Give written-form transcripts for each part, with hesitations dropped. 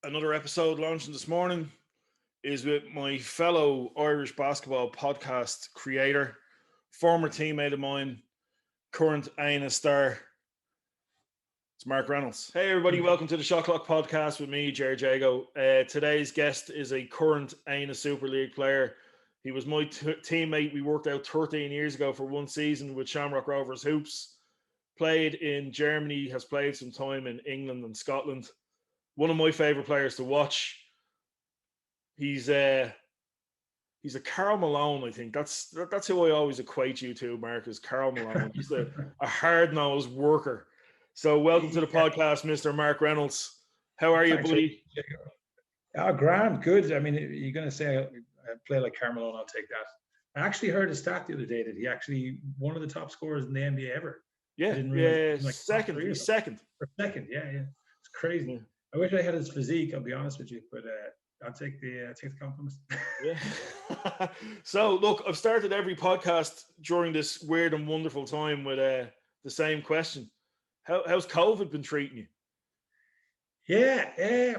Another episode launching this morning is with my fellow Irish basketball podcast creator, former teammate of mine, current Aina star. It's Mark Reynolds. Hey, everybody, welcome to the Shot Clock podcast with me, Jer Jago. Today's guest is a current Aina Super League player. He was my teammate. We worked out 13 years ago for one season with Shamrock Rovers Hoops. Played in Germany, has played some time in England and Scotland. One of my favourite players to watch. He's a Karl Malone, I think. That's who I always equate you to, Mark, is Karl Malone. He's a hard-nosed worker. So welcome to the podcast, Mr. Mark Reynolds. How are you, buddy? Oh, grand, good. I mean, you're going to say I play like Karl Malone, I'll take that. I actually heard a stat the other day that he actually one of the top scorers in the NBA ever. Yeah, like second. He's second. Yeah. It's crazy. Yeah. I wish I had his physique, I'll be honest with you, but I'll take the compliments. Yeah. So, look, I've started every podcast during this weird and wonderful time with the same question. How's COVID been treating you? Yeah,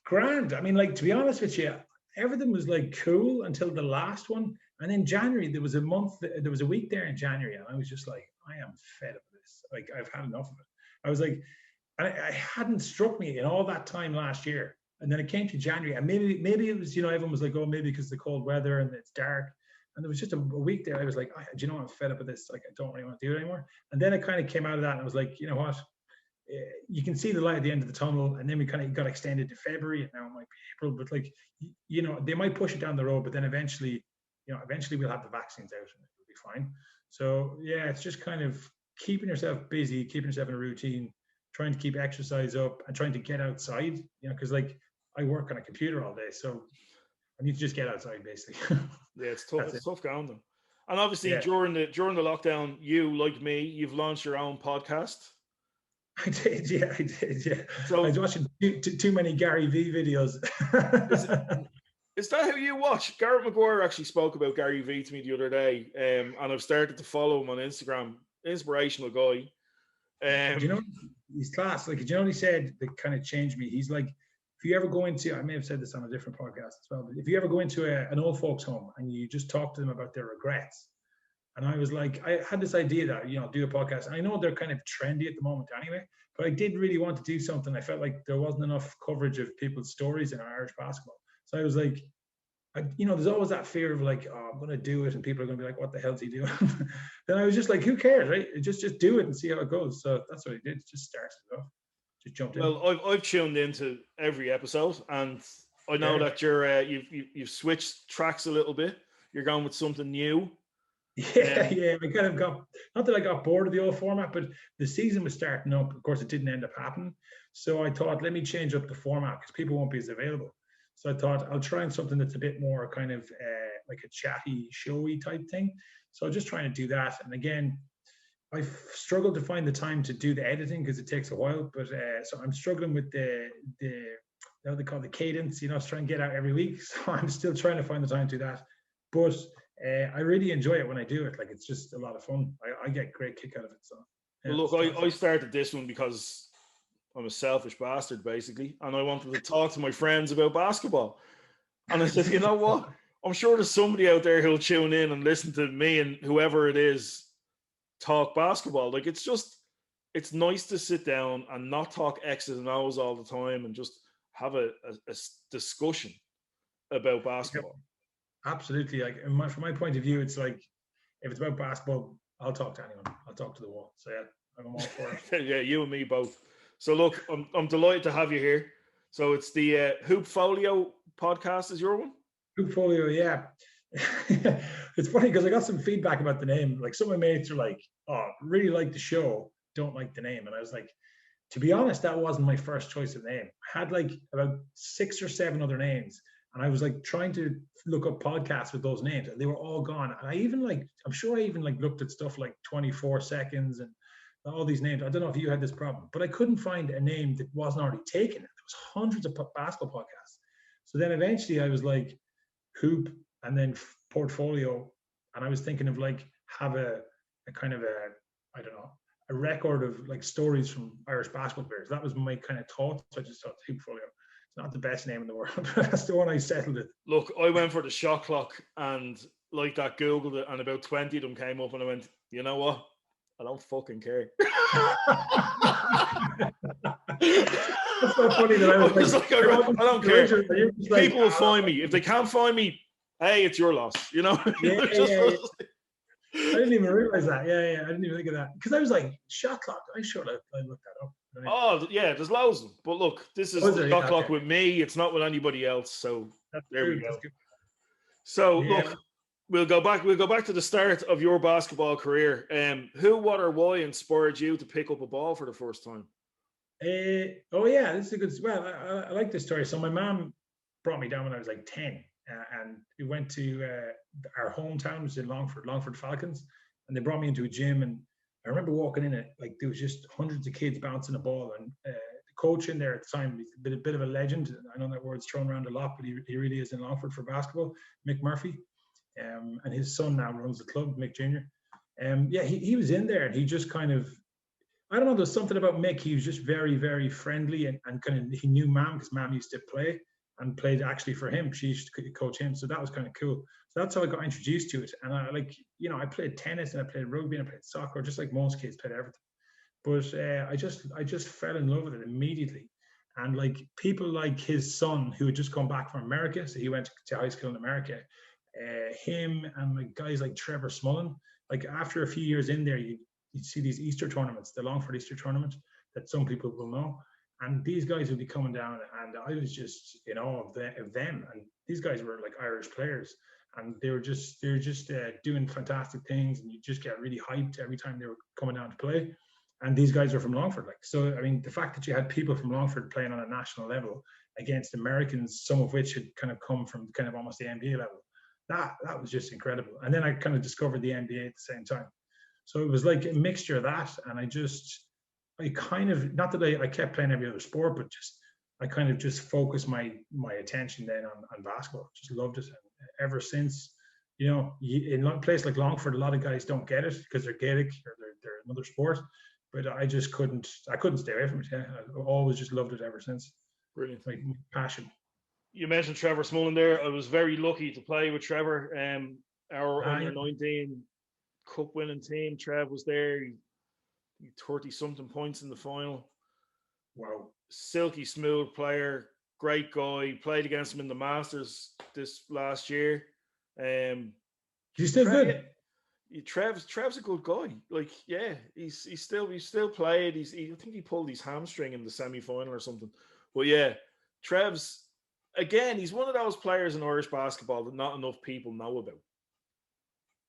grand. I mean, like, to be honest with you, everything was like cool until the last one. And in January, there was a week there in January, and I was just like, I am fed up with this. Like, I've had enough of it. I was like, I hadn't struck me in all that time last year. And then it came to January, and maybe it was, everyone was like, oh, maybe because of the cold weather and it's dark. And there was just a week there. I was like, do you know what? I'm fed up with this. Like, I don't really want to do it anymore. And then it kind of came out of that, and I was like, you know what? You can see the light at the end of the tunnel. And then we kind of got extended to February, and now it might be April. But like, they might push it down the road, but then eventually we'll have the vaccines out and it'll be fine. So yeah, it's just kind of keeping yourself busy, keeping yourself in a routine, trying to keep exercise up and trying to get outside, because like I work on a computer all day, so I need to just get outside basically. Yeah, it's tough. It's tough going though. And obviously during the lockdown, you, like me, you've launched your own podcast. I did, yeah. So I was watching too many Gary V videos. Is that how you watch? Garrett McGuire actually spoke about Gary V to me the other day, and I've started to follow him on Instagram. Inspirational guy. He's class. Like, he said that kind of changed me? He's like, if you ever go into, I may have said this on a different podcast as well, but if you ever go into an old folks home and you just talk to them about their regrets, and I was like, I had this idea that, do a podcast. And I know they're kind of trendy at the moment anyway, but I did really want to do something. I felt like there wasn't enough coverage of people's stories in Irish basketball. So I was like, there's always that fear of like, oh, I'm going to do it, and people are going to be like, what the hell's he doing? Then I was just like, who cares, right? Just do it and see how it goes. So that's what I did. Just started it off. Just jumped in. Well, I've tuned into every episode, and I know that you've switched tracks a little bit. You're going with something new. Yeah. I kind of not that I got bored of the old format, but the season was starting up. Of course, it didn't end up happening. So I thought, let me change up the format because people won't be as available. So I thought I'll try something that's a bit more kind of like a chatty, showy type thing. So I'm just trying to do that. And again, I've struggled to find the time to do the editing because it takes a while. But so I'm struggling with the what they call the cadence, to try and get out every week. So I'm still trying to find the time to do that. But I really enjoy it when I do it. Like, it's just a lot of fun. I get a great kick out of it. So well, look, I started this one because I'm a selfish bastard, basically, and I wanted to talk to my friends about basketball. And I said, you know what? I'm sure there's somebody out there who'll tune in and listen to me and whoever it is talk basketball. Like, it's nice to sit down and not talk X's and O's all the time and just have a discussion about basketball. Yep. Absolutely. Like, from my point of view, it's like, if it's about basketball, I'll talk to anyone. I'll talk to the wall. So yeah, I'm all for it. Yeah, you and me both. So look, I'm delighted to have you here. So it's the Hoopfolio podcast is your one? Hoopfolio, yeah. It's funny because I got some feedback about the name. Like, some of my mates are like, oh, really like the show, don't like the name. And I was like, to be honest, that wasn't my first choice of name. I had like about 6 or 7 other names. And I was like trying to look up podcasts with those names, and they were all gone. And I'm sure I even looked at stuff like 24 Seconds and all these names. I don't know if you had this problem, but I couldn't find a name that wasn't already taken. There was hundreds of basketball podcasts. So then eventually I was like, Hoop, and then Portfolio. And I was thinking of like, have a kind of a, I don't know, a record of like stories from Irish basketball players. That was my kind of thought. So I just thought Hugh Folio. It's not the best name in the world, but that's the one I settled it. Look, I went for the shot clock and like that Googled it, and about 20 of them came up, and I went, you know what? I don't fucking care. That's so funny that I was like, I don't care. People will find me. If they can't find me, hey, it's your loss. You know? Yeah, yeah. I didn't even realize that. Yeah, I didn't even think of that. Because I was like, shot clock. I should have looked that up. Oh, yeah, there's loads of them. But look, this is the shot clock with me. It's not with anybody else. So there we go. So look, we'll go back to the start of your basketball career. Who, what, or why inspired you to pick up a ball for the first time? Oh yeah, this is a good. Well, I like this story. So my mom brought me down when I was like 10, and we went to our hometown, was in Longford Falcons, and they brought me into a gym, and I remember walking in it like there was just hundreds of kids bouncing a ball, and the coach in there at the time, he's a bit of a legend. I know that word's thrown around a lot, but he really is in Longford for basketball. Mick Murphy, and his son now runs the club, Mick Jr. Yeah, he was in there, and he just kind of, I don't know, there's something about Mick. He was just very, very friendly, and kind of, he knew Mam because Mam used to play and played actually for him. She used to coach him. So that was kind of cool. So that's how I got introduced to it. And I I played tennis and I played rugby and I played soccer, just like most kids played everything. But I just fell in love with it immediately. And like people like his son who had just come back from America. So he went to high school in America. Him and like guys like Trevor Smullen, like after a few years in there, you'd see these Easter tournaments, the Longford Easter tournament that some people will know. And these guys would be coming down, and I was just in awe of them. And these guys were like Irish players, and they were just doing fantastic things, and you just get really hyped every time they were coming down to play. And these guys are from Longford, like, so. I mean, the fact that you had people from Longford playing on a national level against Americans, some of which had kind of come from kind of almost the NBA level, that was just incredible. And then I kind of discovered the NBA at the same time. So it was like a mixture of that, and I kind of, not that I kept playing every other sport, but just I kind of just focused my attention then on basketball. Just loved it, and ever since, in a place like Longford, a lot of guys don't get it because they're Gaelic or they're another sport, but I just couldn't stay away from it. Yeah, I've always just loved it ever since. Brilliant, like passion. You mentioned Trevor Smullen there. I was very lucky to play with Trevor. Our under 19 cup winning team. Trev was there. 30 something points in the final. Wow. Silky smooth player, great guy. Played against him in the Masters this last year. He's still good. Trev's a good guy. Like, yeah, he's still played. I think he pulled his hamstring in the semi-final or something. But yeah, Trev's, again, he's one of those players in Irish basketball that not enough people know about.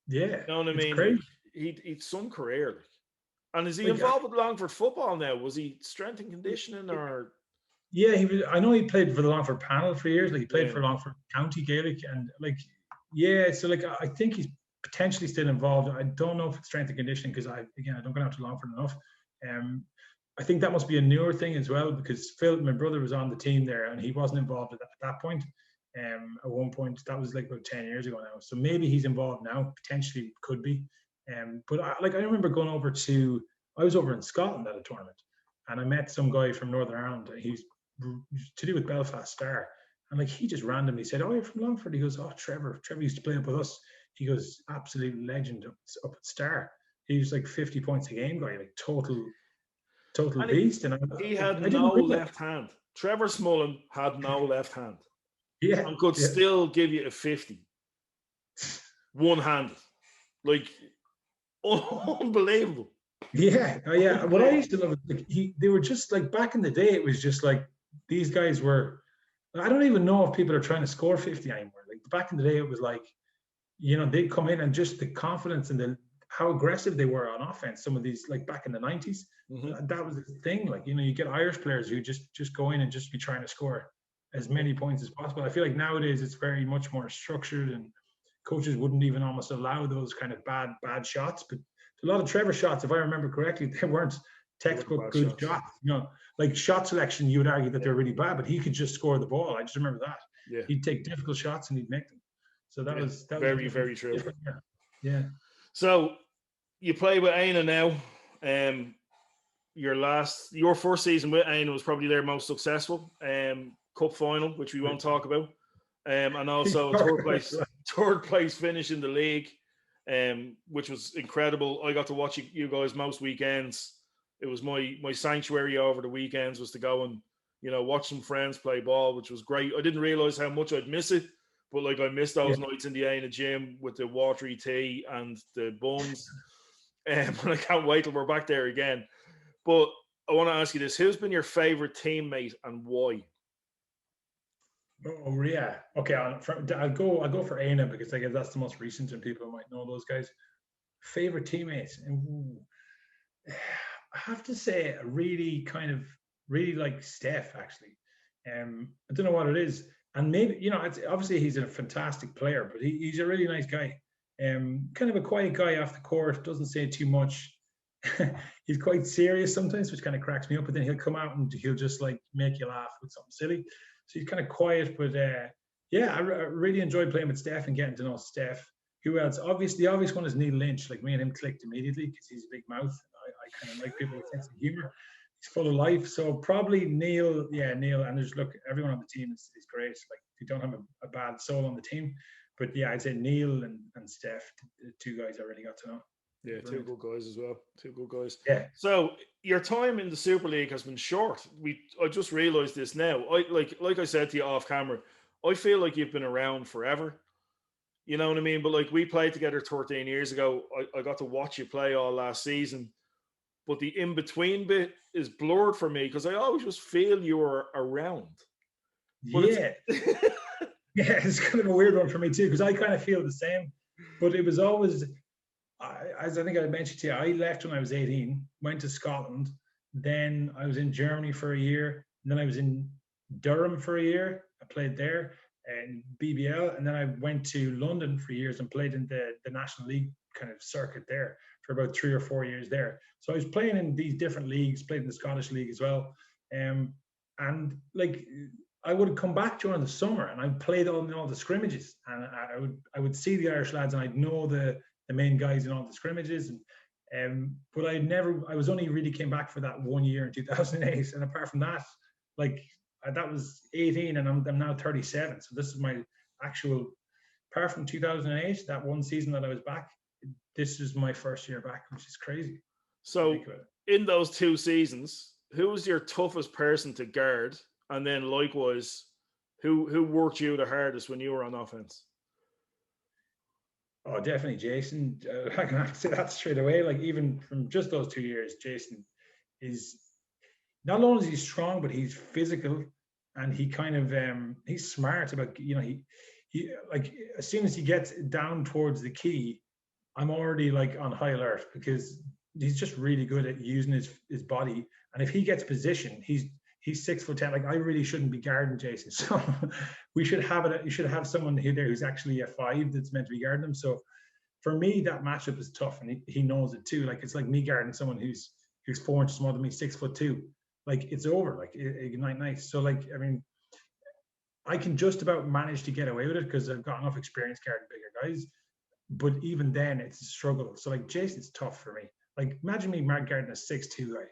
Yeah. You know what I mean? Crazy. He's some career. Like. And is he involved with Longford football now? Was he strength and conditioning or? Yeah, he was. I know he played for the Longford panel for years. Like he played for Longford County Gaelic, and like, yeah. So like, I think he's potentially still involved. I don't know if it's strength and conditioning because I don't go out to Longford enough. I think that must be a newer thing as well because Phil, my brother, was on the team there and he wasn't involved at that point. At one point, that was like about 10 years ago now. So maybe he's involved now. Potentially could be. But I remember going over I was over in Scotland at a tournament, and I met some guy from Northern Ireland. He's to do with Belfast Star, and like he just randomly said, "Oh, you're from Longford." He goes, "Oh, Trevor used to play up with us." He goes, "Absolute legend up at Star." He was like 50 points a game guy, like total and beast. And he had no left hand. Trevor Smullen had no left hand. Yeah, and could still give you a 50, one-handed, like unbelievable. Yeah, yeah. What I used to love, like they were just like back in the day. It was just like these guys were. I don't even know if people are trying to score 50 anymore. Like back in the day, it was like, they'd come in and just the confidence and how aggressive they were on offense. Some of these, like back in the 90s, that was the thing. Like you get Irish players who just go in and just be trying to score as many points as possible. I feel like nowadays it's very much more structured, and coaches wouldn't even almost allow those kind of bad shots. But a lot of Trevor shots, if I remember correctly, they weren't textbook good shots. Like shot selection, you would argue that they're really bad, but he could just score the ball. I just remember that. Yeah. He'd take difficult shots and he'd make them. So that was very, very true. Yeah. So you play with Aina now. Your first season with Aina was probably their most successful cup final, which we won't talk about, and also a third place finish in the league, which was incredible. I got to watch you guys most weekends. It was my sanctuary over the weekends, was to go and watch some friends play ball, which was great. I didn't realize how much I'd miss it, but like I missed those nights in the Aina gym with the watery tea and the buns, and I can't wait till we're back there again. But I want to ask you this: who's been your favorite teammate and why? Oh yeah. Okay, I'll go for Aina because I guess that's the most recent, and people might know those guys. Favorite teammates, and I have to say, really like Steph actually. I don't know what it is, and maybe it's obviously he's a fantastic player, but he's a really nice guy. Kind of a quiet guy off the court, doesn't say too much. He's quite serious sometimes, which kind of cracks me up. But then he'll come out and he'll just like make you laugh with something silly. So he's kind of quiet, but I really enjoyed playing with Steph and getting to know Steph. Who else? The obvious one is Neil Lynch. Like, me and him clicked immediately because he's a big mouth. I kind of like people with sense of humor. He's full of life. So probably Neil. Yeah, Neil. And everyone on the team is great. Like, you don't have a bad soul on the team. But yeah, I'd say Neil and Steph, the two guys I really got to know. Yeah, two good guys as well. Two good guys. Yeah. So your time in the Super League has been short. I just realised this now. Like I said to you off camera, I feel like you've been around forever. You know what I mean? But like, we played together 13 years ago. I got to watch you play all last season. But the in-between bit is blurred for me because I always just feel you were around. But yeah. It's kind of a weird one for me too, because I kind of feel the same. But it was always, as I think I mentioned to you, I left when I was 18, went to Scotland. Then I was in Germany for a year. And then I was in Durham for a year. I played there in BBL. And then I went to London for years and played in the National League kind of circuit there for about 3 or 4 years there. So I was playing in these different leagues, played in the Scottish League as well. And like, I would come back during the summer and I'd play in all the scrimmages, and I would see the Irish lads and I'd know the main guys in all the scrimmages. But I was only really came back for that 1 year in 2008. And apart from that, like, that was 18 and I'm now 37. So this is my actual, apart from 2008, that one season that I was back, this is my first year back, which is crazy. So in those 2 seasons, who was your toughest person to guard? And then likewise, who worked you the hardest when you were on offense? Oh, definitely Jason. I can have to say that straight away. Like, even from just those 2 years, Jason is not only is he strong, but he's physical, and he kind of he's smart about, he like, as soon as he gets down towards the key, I'm already like on high alert because he's just really good at using his body. And if he gets position, he's 6'10". Like, I really shouldn't be guarding Jason. So you should have someone there who's actually a 5 that's meant to be guarding him. So for me, that matchup is tough, and he knows it too. Like, it's like me guarding someone who's 4 inches smaller than me, 6'2". Like, it's over. Like, night. So like, I mean, I can just about manage to get away with it because I've got enough experience guarding bigger guys. But even then, it's a struggle. So like, Jason's tough for me. Like, imagine me guarding a 6'2" guy.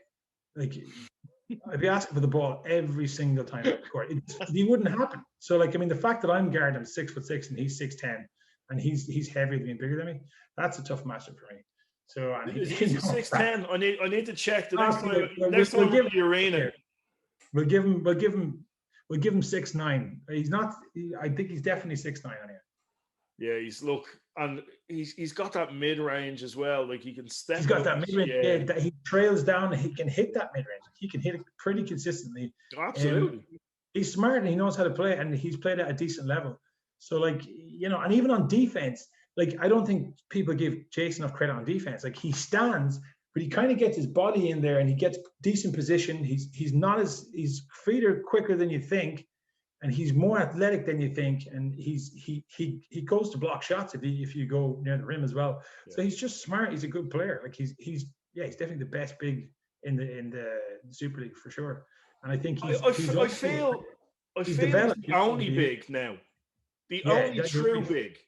Like, I'd be asking for the ball every single time I score. It wouldn't happen. So like, I mean, the fact that I'm guarding him 6'6" and he's 6'10", and he's heavier than me and bigger than me, that's a tough matchup for me. So, and he's 6'10". I need to check the next time. Next time we'll give the arena. We'll give him 6'9". He's not. I think he's definitely 6'9" on here. Yeah, he's got that mid range as well. Like, he can step. He's got that mid range. Yeah, he trails down. He can hit that mid range. He can hit it pretty consistently. Absolutely. He's smart and he knows how to play, and he's played at a decent level. So like, and even on defense, like, I don't think people give Jason enough credit on defense. Like, he stands, but he kind of gets his body in there and he gets decent position. He's feet are quicker than you think. And he's more athletic than you think, and he goes to block shots if you go near the rim as well. Yeah. So he's just smart. He's a good player. Like, he's definitely the best big in the Super League for sure. And I think he's the only big now, the only true big.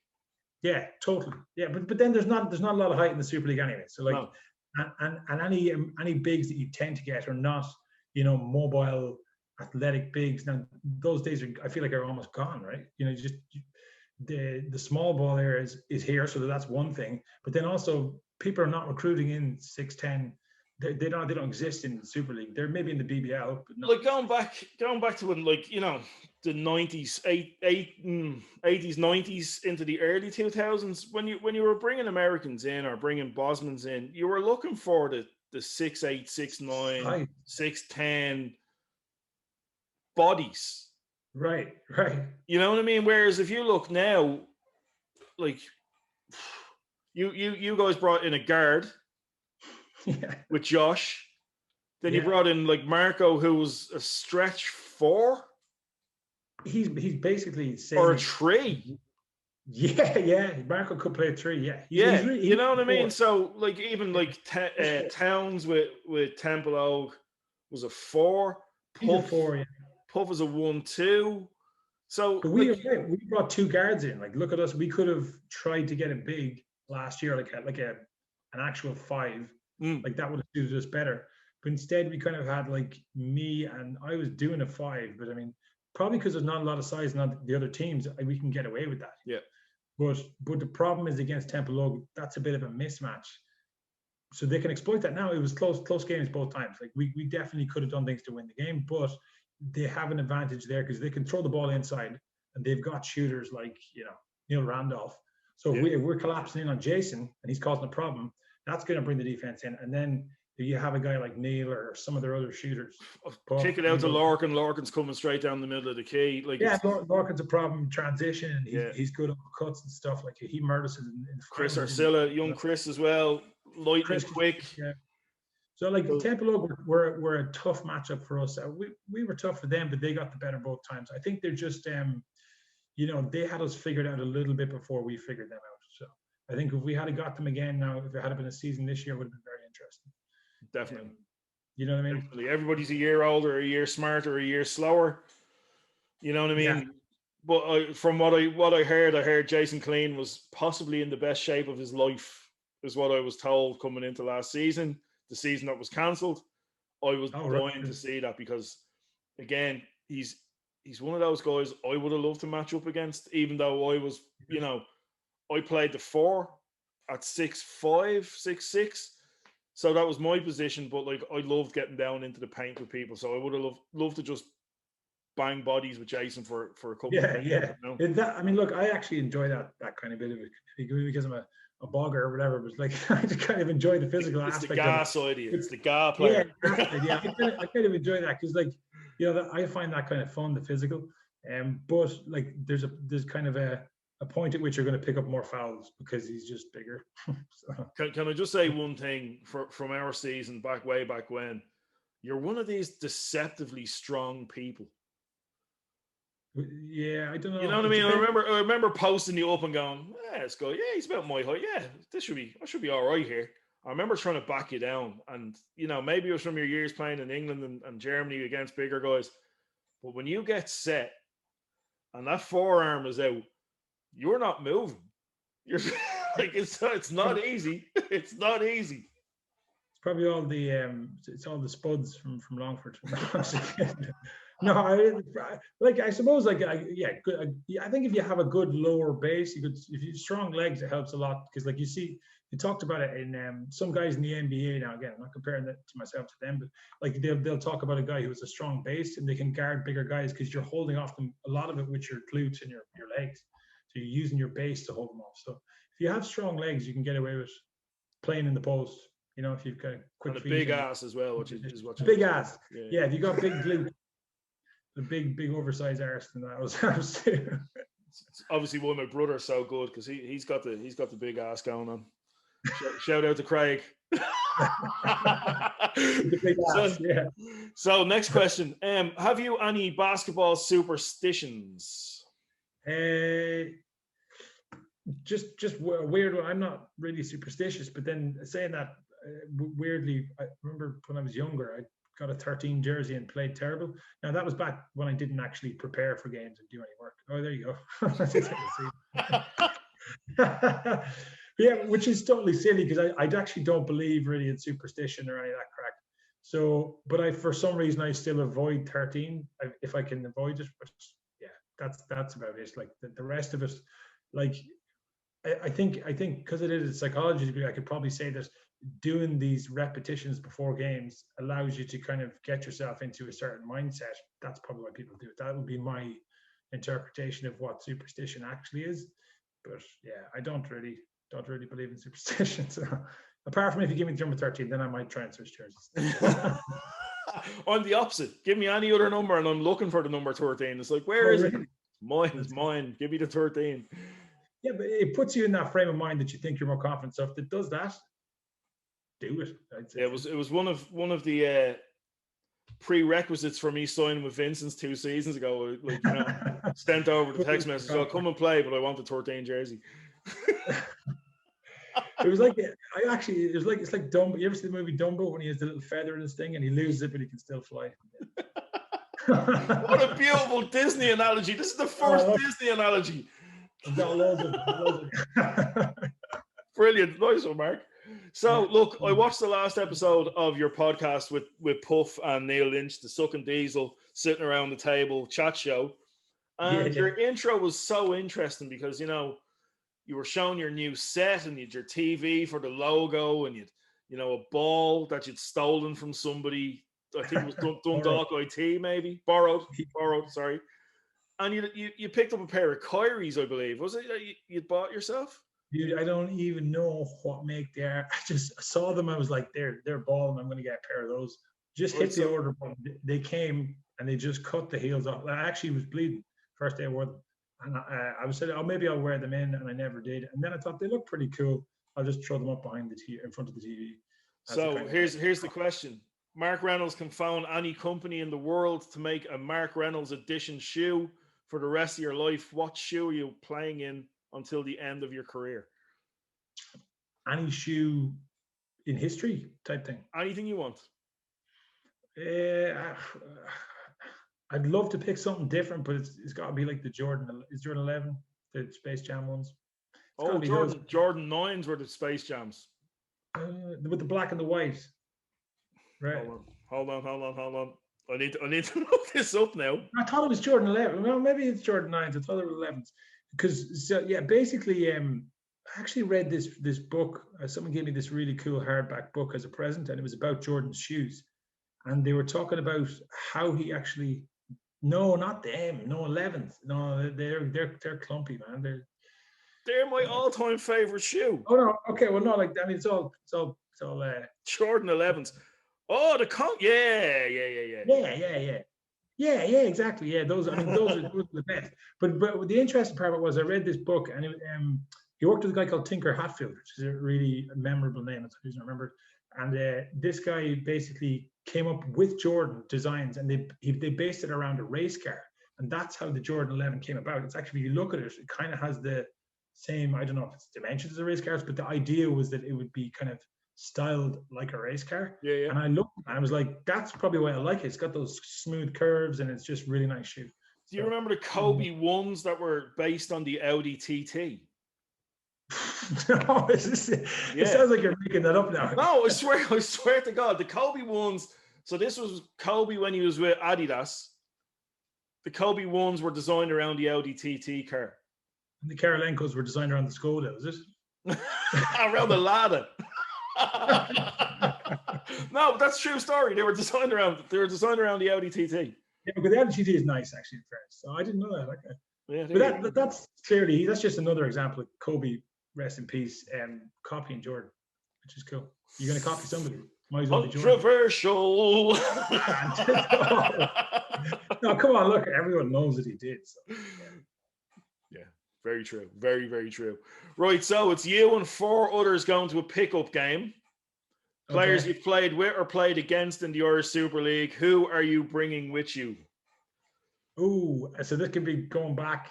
Yeah, totally. Yeah, but then there's not a lot of height in the Super League anyway. So like, and any bigs that you tend to get are not, mobile, athletic bigs. Now those days I feel like are almost gone, right? Just the small ball there is here, so that's one thing. But then also people are not recruiting in 6'10". They don't exist in the Super League. They're maybe in the BBL, but not. Like going back to when, like, the 90s, 80s, 90s into the early 2000s, when you were bringing Americans in or bringing Bosmans in, you were looking for the 6'8", 6'9", 6'10" bodies. Right. You know what I mean? Whereas if you look now, like you guys brought in a guard with Josh. Then you brought in like Marco, who was a stretch 4. He's basically saying, or a 3. Yeah. Marco could play a 3. Yeah. He's really, you know what I mean? So like even like Towns with Temple Oak was a 4. Puff, 4, yeah. Puff was a 1-2. So but we brought 2 guards in. Like, look at us. We could have tried to get a big last year, like an actual 5. Like that would have suited us better. But instead, we kind of had like me, and I was doing a 5. But I mean, probably because there's not a lot of size on the other teams, we can get away with that. Yeah. But the problem is against Temple Oak, that's a bit of a mismatch. So they can exploit that. Now it was close games both times. Like we definitely could have done things to win the game, but they have an advantage there because they can throw the ball inside, and they've got shooters like Neil Randolph. So if we're collapsing in on Jason and he's causing a problem, that's going to bring the defense in. And then you have a guy like Neil or some of their other shooters. Kick it out to Larkin. Larkin's coming straight down the middle of the key. Like, Larkin's a problem transition, and he's good on cuts and stuff. Like he murders it in Chris Arcilla, young Chris as well, lightning quick. Yeah. So like Temple Oak were a tough matchup for us. We were tough for them, but they got the better both times. I think they're just they had us figured out a little bit before we figured them out. So I think if we had got them again now, if there had been a season this year, it would have been very interesting. Definitely. You know what I mean? Definitely. Everybody's a year older, a year smarter, a year slower. You know what I mean? Yeah. But from what I heard Jason Clean was possibly in the best shape of his life, is what I was told coming into last season, the season that was cancelled. I was dying to see that because, again, he's one of those guys I would have loved to match up against, even though I was, I played the 4 at 6'5", 6'6". So that was my position, but like I loved getting down into the paint with people. So I would have loved to just bang bodies with Jason for a couple of minutes. Yeah. I mean, look, I actually enjoy that kind of bit of it because I'm a bogger or whatever. But like, I just kind of enjoy the physical aspect. It's the GA side of it. It's the GA player. Yeah, I kind of enjoy that because, like, I find that kind of fun, the physical. But like, there's kind of a point at which you're going to pick up more fouls because he's just bigger. So. Can I just say one thing from our season way back when? You're one of these deceptively strong people. Yeah, I don't know. You know what I mean? I remember posting you up and going, "Let's go. Yeah, he's about my height. Yeah, I should be all right here." I remember trying to back you down, and maybe it was from your years playing in England and Germany against bigger guys. But when you get set and that forearm is out, you're not moving. You're like it's not easy. It's not easy. It's probably all the spuds from Longford. No, I suppose I think if you have a good lower base, if you have strong legs, it helps a lot because like you talked about it in some guys in the NBA now. Again, I'm not comparing that to myself to them, but like they'll talk about a guy who has a strong base and they can guard bigger guys because you're holding off them a lot of it with your glutes and your legs. So you're using your base to hold them off. So if you have strong legs, you can get away with playing in the post. If you've got quick and a big ass as well, which is what big ass. Yeah, if you got big glute. The big oversized arse, and that was obviously why my brother's so good because he's got the big ass going on. Shout out to Craig. The big ass, yeah. So next question: have you any basketball superstitions? Just a weird one. I'm not really superstitious, but then saying that weirdly, I remember when I was younger, I got a 13 jersey and played terrible. Now that was back when I didn't actually prepare for games and do any work. Oh, there you go. Yeah, which is totally silly because I actually don't believe really in superstition or any of that crack. So, but for some reason I still avoid 13 if I can avoid it. But yeah, that's about it. Like the rest of it, like I think because I did a psychology degree, I could probably say that doing these repetitions before games allows you to kind of get yourself into a certain mindset. That's probably why people do it. That would be my interpretation of what superstition actually is. But yeah, I don't really believe in superstition. So apart from if you give me the number 13, then I might try and switch jerseys. I'm the opposite. Give me any other number, and I'm looking for the number 13. It's like, where is it? Mine. It's mine. Give me the 13. Yeah, but it puts you in that frame of mind that you think you're more confident. So if it does that, do it. I'd say. Yeah, it was one of the prerequisites for me signing with Vincent's 2 seasons ago. Like, you know, sent over the text message, "I'll come and play, but I want the 13 jersey." It was like it was like it's like Dumbo. You ever see the movie Dumbo when he has the little feather in his thing and he loses it, but he can still fly? What a beautiful Disney analogy! This is the first Disney analogy. I've got loads of Brilliant, nice one, Mark. So, look, I watched the last episode of your podcast with Puff and Neil Lynch, the Sucking Diesel, sitting around the table chat show, and your intro was so interesting because, you know, you were showing your new set and you'd your TV for the logo and you'd, you know, a ball that you'd stolen from somebody. I think it was Dundalk IT, maybe borrowed. Sorry, and you picked up a pair of Kyries, I believe. Was it you'd bought yourself? Dude, I don't even know what make they are. I just saw them. I was like, they're balling. I'm going to get a pair of those. Just hit the order button. They came and they just cut the heels off. I actually was bleeding first day I wore them. And I was saying, oh, maybe I'll wear them in, and I never did. And then I thought they look pretty cool. I'll just throw them up behind the TV, in front of the TV. So here's the question: Mark Reynolds can phone any company in the world to make a Mark Reynolds edition shoe for the rest of your life. What shoe are you playing in until the end of your career? Any shoe in history type thing. Anything you want. I'd love to pick something different, but it's got to be like the Jordan 11, the Space Jam ones. Jordan 9s were the Space Jams. With the black and the white. Right. Hold on. I need to look this up now. I thought it was Jordan 11. Well, maybe it's Jordan 9s. I thought it were 11s. Because basically, I actually read this book. Someone gave me this really cool hardback book as a present, and it was about Jordan's shoes. And they were talking about how he actually. No, not them. No 11s. No, they're clumpy, man. They're my all-time favorite shoe. Oh no. Okay. Well, no. Like I mean, it's all. Jordan 11s. Oh, Yeah, exactly. Yeah, those are the best. But the interesting part was I read this book and he worked with a guy called Tinker Hatfield, which is a really memorable name. That's the reason I remember. And this guy basically came up with Jordan designs, and they based it around a race car, and that's how the Jordan 11 came about. It's actually, if you look at it, it kind of has the same. I don't know if it's dimensions as a race car, but the idea was that it would be kind of styled like a race car. Yeah. And I looked and I was like, that's probably why I like it. It's got those smooth curves and it's just really nice shoe. Do you remember the Kobe ones that were based on the Audi TT? No, it sounds like you're making that up now. No, I swear to God, the Kobe ones. So this was Kobe when he was with Adidas. The Kobe ones were designed around the Audi TT car. And the Karolenkos were designed around the Skoda, was it? Around the Lada. No, but that's a true story. They were designed around the Audi TT. Yeah, but the Audi TT is nice, actually, in fairness. So I didn't know that. Okay. Yeah, but that's clearly, that's just another example of Kobe, rest in peace, copying Jordan, which is cool. You're going to copy somebody. Might as well be Jordan. Controversial. No, come on, look, everyone knows that he did. So. Yeah, very true. Very, very true. Right, so it's you and 4 others going to a pickup game. Players you've played with or played against in the Irish Super League. Who are you bringing with you? Ooh, so this could be going back.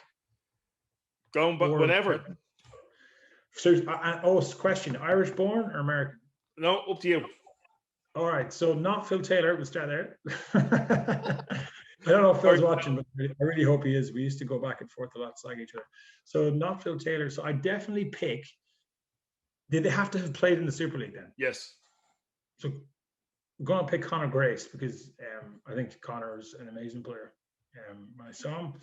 Whenever. So, question: Irish born or American? No, up to you. All right, so not Phil Taylor. We'll start there. I don't know if Phil's watching, but I really hope he is. We used to go back and forth a lot, slag each other. So not Phil Taylor. So I definitely pick Did they have to have played in the Super League then? Yes. So I'm going to pick Conor Grace because I think Conor is an amazing player. When I saw him,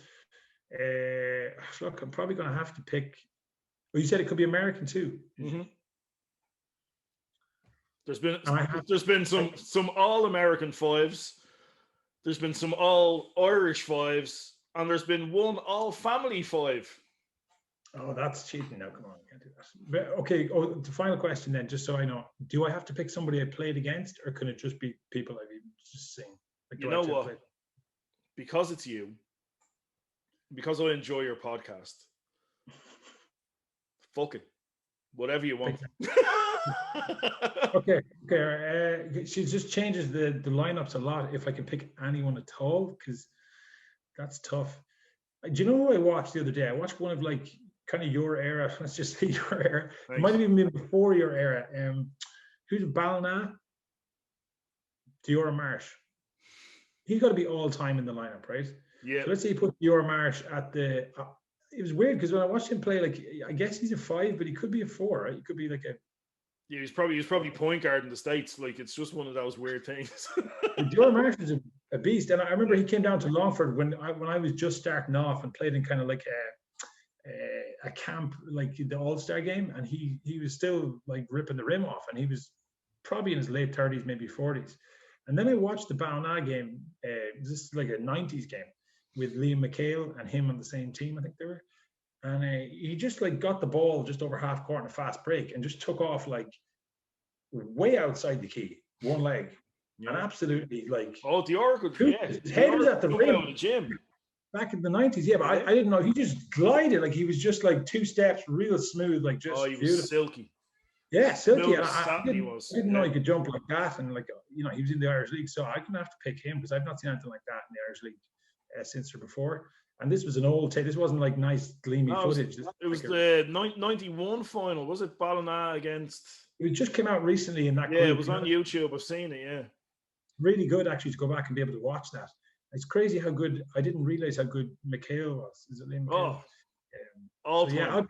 look, I'm probably going to have to pick. Well, you said it could be American too. Mm-hmm. And there's been some all-American fives. There's been some all-Irish fives, and there's been one all-family five. Oh, that's cheating now. Come on, I can't do that. But, okay. Oh, the final question then, just so I know, do I have to pick somebody I played against, or can it just be people I've just seen? Like, you know what? Because it's you, because I enjoy your podcast, fuck it. Whatever you want. Okay. She just changes the lineups a lot. If I can pick anyone at all, because that's tough. Do you know who I watched the other day? I watched one of like kind of your era. Let's just say your era. Nice. It might have even been before your era. Who's Ballina? Diora Marsh. He's got to be all time in the lineup, right? Yeah. So let's say you put Diora Marsh at the. It was weird because when I watched him play, like I guess he's a 5, but he could be a 4, right? He could be like a. Yeah, he's probably point guard in the States. Like it's just one of those weird things. Diora Marsh is a beast, and I remember he came down to Longford when I was just starting off and played in kind of like a camp, like the All-Star game, and he was still like ripping the rim off, and he was probably in his late 30s, maybe 40s. And then I watched the Ballina game. This is like a 90s game with Liam McHale and him on the same team, I think they were. And he just like got the ball just over half court in a fast break and just took off like way outside the key, one leg. Yeah. And absolutely like. Oh, the Oracle. Yeah. His head was at the rim. Out of the gym. Back in the 90s, yeah, but I didn't know. He just glided. Like he was just like 2 steps, real smooth, like just he was beautiful. Silky. Yeah, silky. And I didn't know he could jump like that. And like, you know, he was in the Irish League. So I'm going to have to pick him because I've not seen anything like that in the Irish League since or before. And this was an old tape. This wasn't like nice, gleamy footage. It was the 91 final. Was it Ballina against? It just came out recently in that group. Yeah, it was on YouTube. I've seen it, yeah. Really good, actually, to go back and be able to watch that. It's crazy how good. I didn't realize how good McHale was. Is it Liam McHale? All time. Yeah,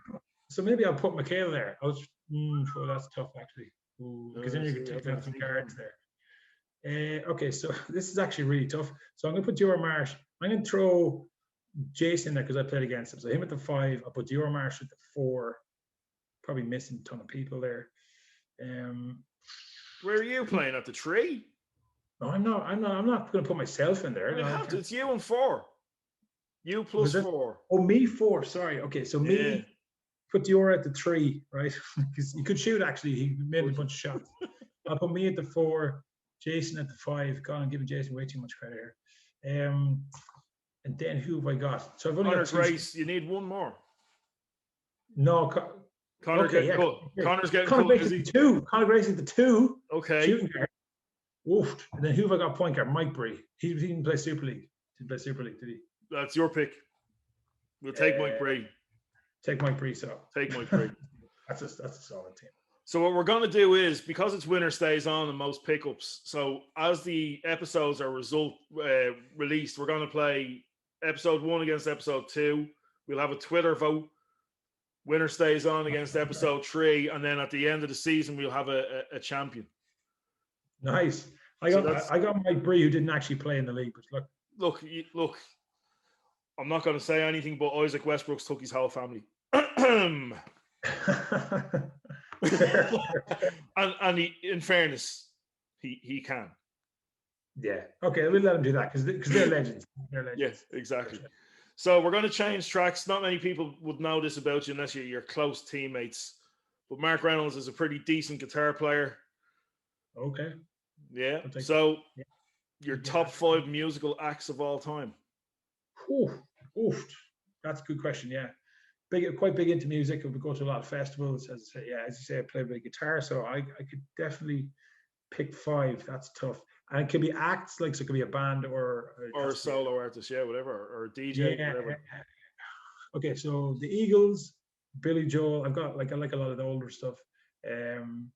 so maybe I'll put McHale there. That's tough, actually. Because then you can take down some cards there. Okay, so this is actually really tough. So I'm going to put Diora Marsh. I'm going to throw Jason there because I played against him. So him at the 5. I'll put Diora Marsh at the 4. Probably missing a ton of people there. Where are you playing, at the 3? No, I'm not going to put myself in there. It's you and 4. You plus 4. Oh, me 4. Sorry. Okay, so me put Diora at the 3, right? Because he could shoot. Actually, he made a bunch of shots. I'll put me at the 4. Jason at the 5. God, I'm giving Jason way too much credit here. And then who have I got? So I've only got 2. Grace. You need one more. No, Conor. Okay, yeah. Conor's getting Conor Grace at the 2. Conor Grace at the 2. Okay. Shooting guard. Oof. And then who have I got point guard? Mike Bree. He didn't play Super League. Didn't play Super League, did he? That's your pick. We'll take Mike Bree. Take Mike Bree, so. Take Mike Bree. That's a solid team. So what we're going to do is, because it's winner stays on in most pickups, so as the episodes are released, we're going to play episode 1 against episode 2. We'll have a Twitter vote. Winner stays on against episode 3, and then at the end of the season, we'll have a champion. Nice. I got Mike Bree, who didn't actually play in the league, but look. I'm not going to say anything, but Isaac Westbrook's took his whole family. and he, in fairness, he can. Yeah. Okay, we'll let him do that because they're legends. They're legends. Yes, exactly. So we're going to change tracks. Not many people would know this about you unless you're close teammates. But Mark Reynolds is a pretty decent guitar player. Okay. Yeah. So your top 5 musical acts of all time. Oof. That's a good question. Yeah. Quite big into music. We go to a lot of festivals. As you say, I play a bit of guitar, so I could definitely pick 5. That's tough. And it could be acts, like so it could be a band or a solo artist, yeah, whatever, or a DJ, whatever. Okay, so the Eagles, Billy Joel. I like a lot of the older stuff. I'm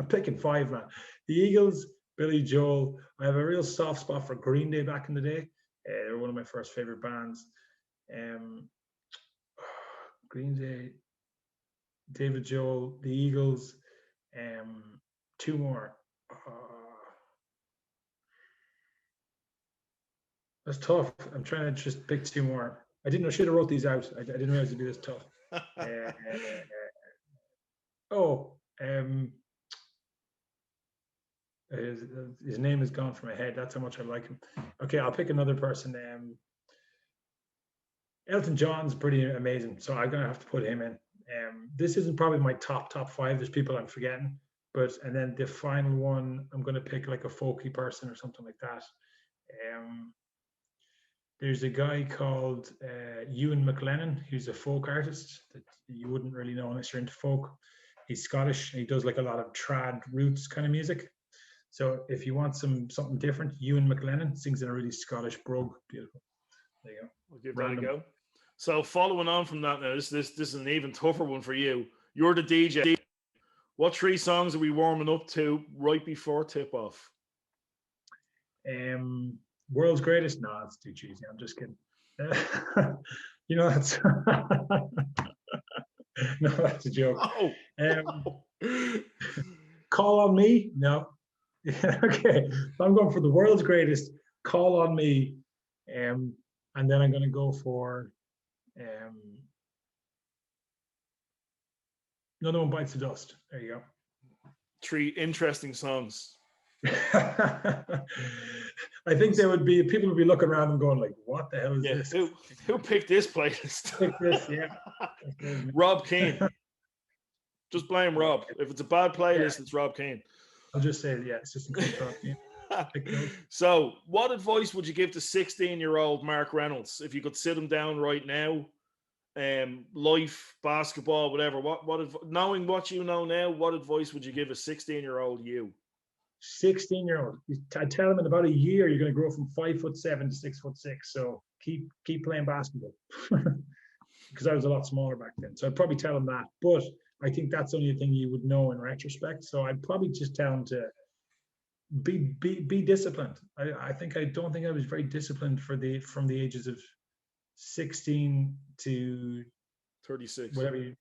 picking 5, man. The Eagles, Billy Joel. I have a real soft spot for Green Day back in the day. They were one of my first favorite bands. Green Day. David Joel, the Eagles. Two more. That's tough. I'm trying to just pick two more. I didn't. I should have wrote these out. I didn't realize it'd be this tough. Uh, oh, his name is gone from my head. That's how much I like him. Okay, I'll pick another person. Elton John's pretty amazing, so I'm gonna have to put him in. This isn't probably my top five. There's people I'm forgetting, and then the final one, I'm gonna pick like a folky person or something like that. There's a guy called Ewan McLennan, who's a folk artist that you wouldn't really know unless you're into folk. He's Scottish. He does like a lot of trad roots kind of music. So if you want something different, Ewan McLennan sings in a really Scottish brogue. Beautiful. There you go. We'll give that a go. So following on from that now, this is an even tougher one for you. You're the DJ. What three songs are we warming up to right before tip off? World's Greatest? No, that's too cheesy. I'm just kidding. You know, that's no, that's a joke. Call on Me? No. Okay, so I'm going for the World's Greatest. Call on Me, and then I'm going to go for Another One Bites the Dust. There you go. Three interesting songs. I think people would be looking around and going like, "What the hell is this? Who picked this playlist?" Pick this, yeah. Rob Keane. Just blame Rob. If it's a bad playlist, it's Rob Keane. I'll just say, yeah, it's just Rob Keane. So, what advice would you give to 16-year-old Mark Reynolds if you could sit him down right now? Life, basketball, whatever. Knowing what you know now, what advice would you give a 16-year-old you? 16-year-old. I tell him in about a year you're going to grow from 5'7" to 6'6". So keep playing basketball. Because I was a lot smaller back then. So I'd probably tell him that. But I think that's the only thing you would know in retrospect. So I'd probably just tell him to be disciplined. I don't think I was very disciplined from the ages of 16 to 36. Whatever.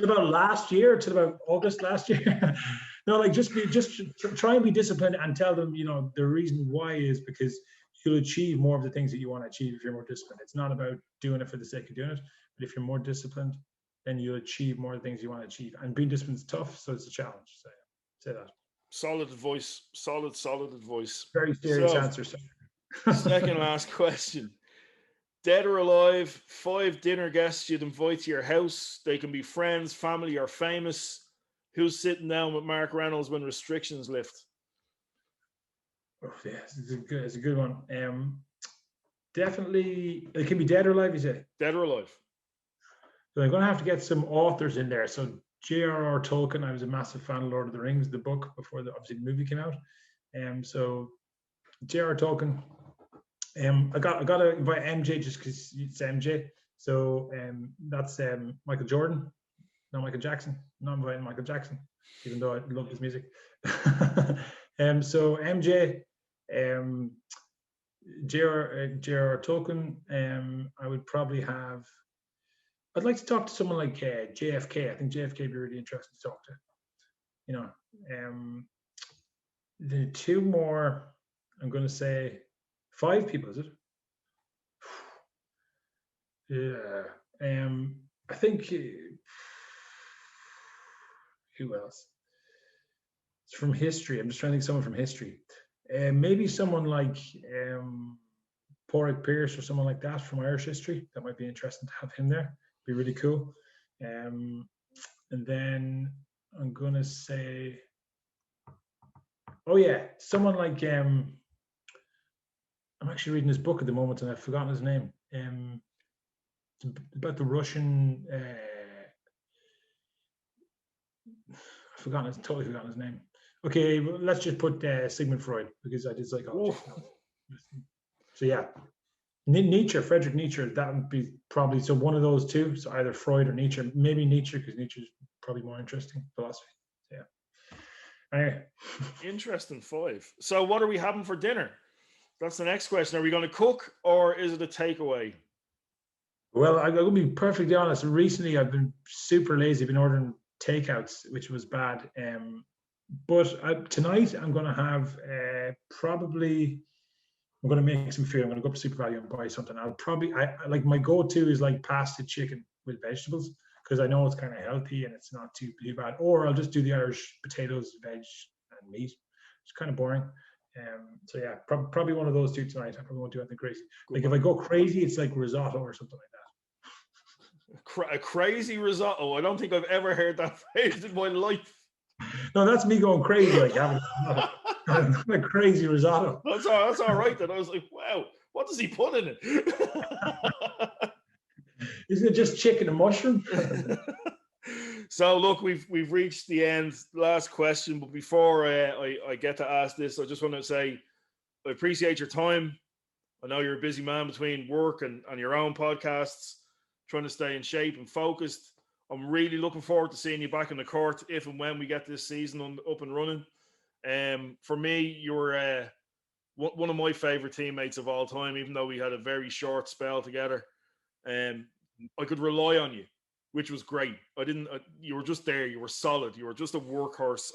About last year to about August last year. No, like just try and be disciplined and tell them, the reason why is because you'll achieve more of the things that you want to achieve if you're more disciplined. It's not about doing it for the sake of doing it, but if you're more disciplined, then you'll achieve more of the things you want to achieve. And being disciplined is tough, so it's a challenge. So say that. Solid advice. Solid advice. Very serious answer. Second last question. Dead or alive, 5 dinner guests you'd invite to your house. They can be friends, family, or famous. Who's sitting down with Mark Reynolds when restrictions lift? Oh, yeah, it's a good one. Definitely, it can be dead or alive, you say? Dead or alive. So I'm going to have to get some authors in there. So J.R.R. Tolkien, I was a massive fan of Lord of the Rings, the book, before obviously the movie came out. So J.R.R. Tolkien. I got to invite MJ just because it's MJ. So that's Michael Jordan, not Michael Jackson. I'm not inviting Michael Jackson, even though I love his music. So MJ, J.R.R. Tolkien. I would probably have. I'd like to talk to someone like JFK. I think JFK would be really interesting to talk to. The two more. I'm going to say 5 people. Is it? Yeah. I think. Who else? It's from history. I'm just trying to think of someone from history. Maybe someone like Porrick Pierce or someone like that from Irish history. That might be interesting to have him there. Be really cool. And then I'm gonna say, oh yeah, someone like I'm actually reading his book at the moment and I've forgotten his name. It's about the Russian. Totally forgotten his name. Okay, well, let's just put Sigmund Freud because I did psychology. So yeah, Nietzsche, Friedrich Nietzsche. That would be probably one of those two. So either Freud or Nietzsche. Maybe Nietzsche because Nietzsche is probably more interesting philosophy. So yeah. Anyway. Interesting 5. So what are we having for dinner? That's the next question. Are we going to cook or is it a takeaway? Well, I'm going to be perfectly honest. Recently, I've been super lazy. I've been ordering takeouts, which was bad. But tonight, I'm going to have probably. I'm going to make some food. I'm going to go up to Super Value and buy something. I'll probably. I like my go-to is like pasta chicken with vegetables because I know it's kind of healthy and it's not too bad. Or I'll just do the Irish potatoes, veg, and meat. It's kind of boring. So yeah, probably one of those two tonight. I probably won't do anything crazy. Good Like man. if I go crazy, it's like risotto or something like that. A crazy risotto. I don't think I've ever heard that phrase in my life. No, that's me going crazy, like having a crazy risotto. That's all right. Then I was like, wow, what does he put in it? Isn't it just chicken and mushroom? So look, we've reached the end. Last question, but before I get to ask this, I just want to say I appreciate your time. I know you're a busy man between work and your own podcasts, trying to stay in shape and focused. I'm really looking forward to seeing you back in the court if and when we get this season up and running. For me, you're one of my favorite teammates of all time, even though we had a very short spell together. I could rely on you, which was great. I didn't. You were just there. You were solid. You were just a workhorse.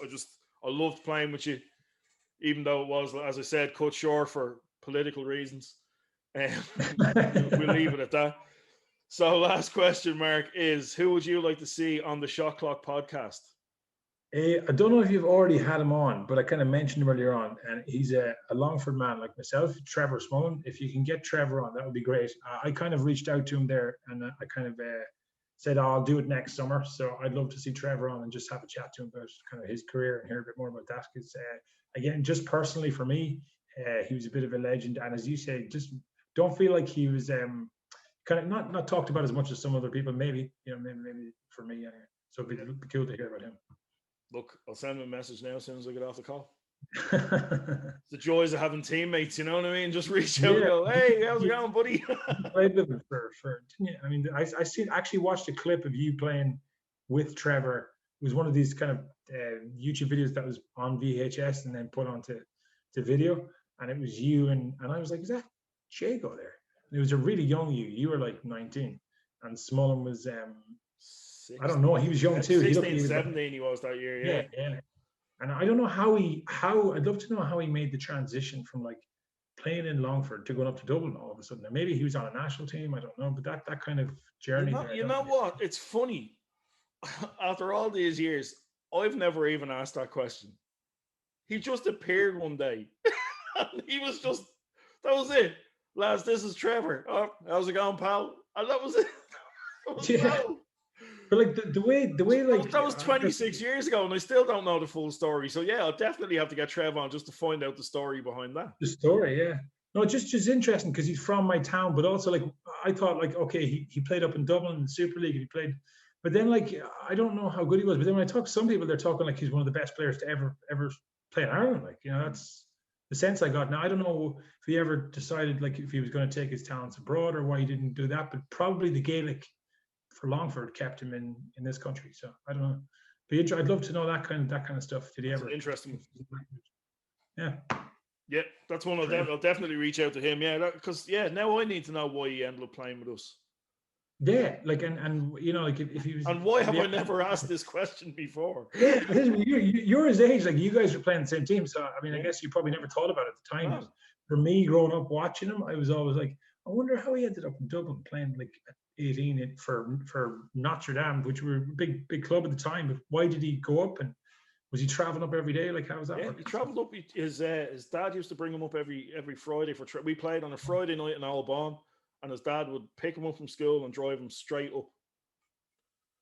I loved playing with you, even though it was, as I said, cut short for political reasons. We'll leave it at that. So, last question, Mark, is who would you like to see on the Shot Clock podcast? I don't know if you've already had him on, but I kind of mentioned him earlier on, and he's a Longford man like myself, Trevor Smullen. If you can get Trevor on, that would be great. I kind of reached out to him there, and I kind of said, I'll do it next summer. So I'd love to see Trevor on and just have a chat to him about kind of his career and hear a bit more about that. Because again, just personally for me, he was a bit of a legend, and as you say, just don't feel like he was kind of not talked about as much as some other people. Maybe maybe for me anyway. So it'd be cool to hear about him. Look, I'll send him a message now as soon as I get off the call. The joys of having teammates, you know what I mean? Just reach out and go, hey, how's it going, buddy? Played with him I mean, I actually watched a clip of you playing with Trevor. It was one of these kind of YouTube videos that was on VHS and then put onto video, and it was you and I was like, is that Jago there? And it was a really young you. You were like 19, and Smullen was I don't know. He was young too. 16, 17 he was that year. Yeah. And I don't know how I'd love to know how he made the transition from like playing in Longford to going up to Dublin all of a sudden. Maybe he was on a national team. I don't know, but that kind of journey. You know what? It's funny. After all these years, I've never even asked that question. He just appeared one day. He was just, that was it. Lads, this is Trevor. Oh, how's it going, pal? And that was it. Yeah. But like the way like that was 26 years ago, and I still don't know the full story. So yeah, I'll definitely have to get Trev on just to find out the story behind that. The story, yeah. No, just interesting because he's from my town, but also like I thought like okay, he played up in Dublin in the Super League, and he played, but then like I don't know how good he was. But then when I talk to some people, they're talking like he's one of the best players to ever play in Ireland. Like that's the sense I got. Now I don't know if he ever decided like if he was going to take his talents abroad or why he didn't do that, but probably the Gaelic for Longford kept him in this country. So I don't know. But I'd love to know that kind of stuff. Did he ever? Interesting. Yeah. Yeah, that's one I'll definitely reach out to him. Yeah, because now I need to know why he ended up playing with us. Yeah, like and you know like if he was. And why have I never asked this question before? Yeah, you're his age. Like you guys are playing the same team, so I mean, I guess you probably never thought about it at the time. Oh. For me, growing up watching him, I was always like, I wonder how he ended up in Dublin playing like 18 for Notre Dame, which were a big club at the time. But why did he go up, and was he traveling up every day? Like how was that? Yeah, he traveled up. His dad used to bring him up every Friday we played on a Friday night in Alban, and his dad would pick him up from school and drive him straight up.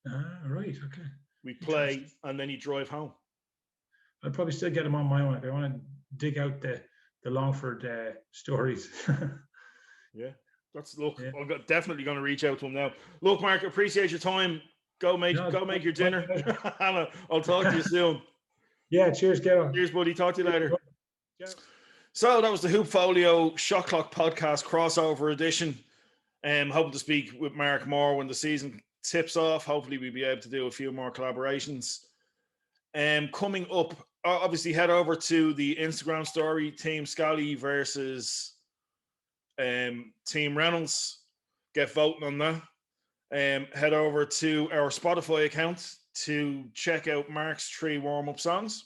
Ah, right, okay. We'd play and then he'd drive home. I'd probably still get him on my own if I want to dig out the Longford stories. Yeah. I'm definitely going to reach out to him now. Look, Mark, appreciate your time. Go make your dinner. And I'll talk to you soon. Yeah, cheers, Kevin. Cheers, buddy. Talk to you later. Yeah. So that was the Hoopfolio Shot Clock Podcast crossover edition. Hoping to speak with Mark more when the season tips off. Hopefully we'll be able to do a few more collaborations. Coming up, obviously head over to the Instagram story, Team Scally versus Team Reynolds. get voting on that. Head over to our Spotify account to check out Mark's 3 warm-up songs.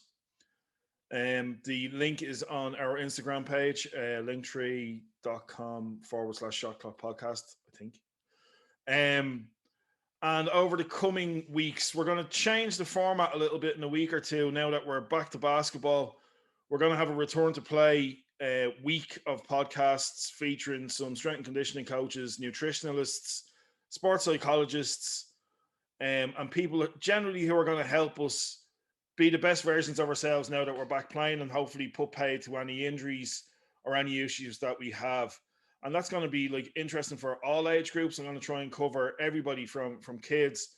The link is on our Instagram page, linktree.com/shot clock podcast, I think. And over the coming weeks, we're going to change the format a little bit in a week or two. Now that we're back to basketball, we're going to have a return to play week of podcasts featuring some strength and conditioning coaches, nutritionalists, sports psychologists, and people generally who are going to help us be the best versions of ourselves now that we're back playing, and hopefully put paid to any injuries or any issues that we have. And that's going to be like interesting for all age groups. I'm going to try and cover everybody from kids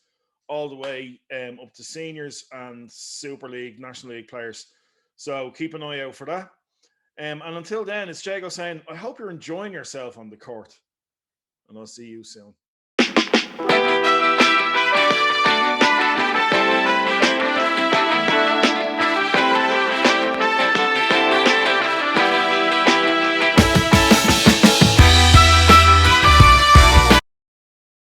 all the way up to seniors and Super League, National League players. So keep an eye out for that. And until then, it's Jago saying, I hope you're enjoying yourself on the court. And I'll see you soon.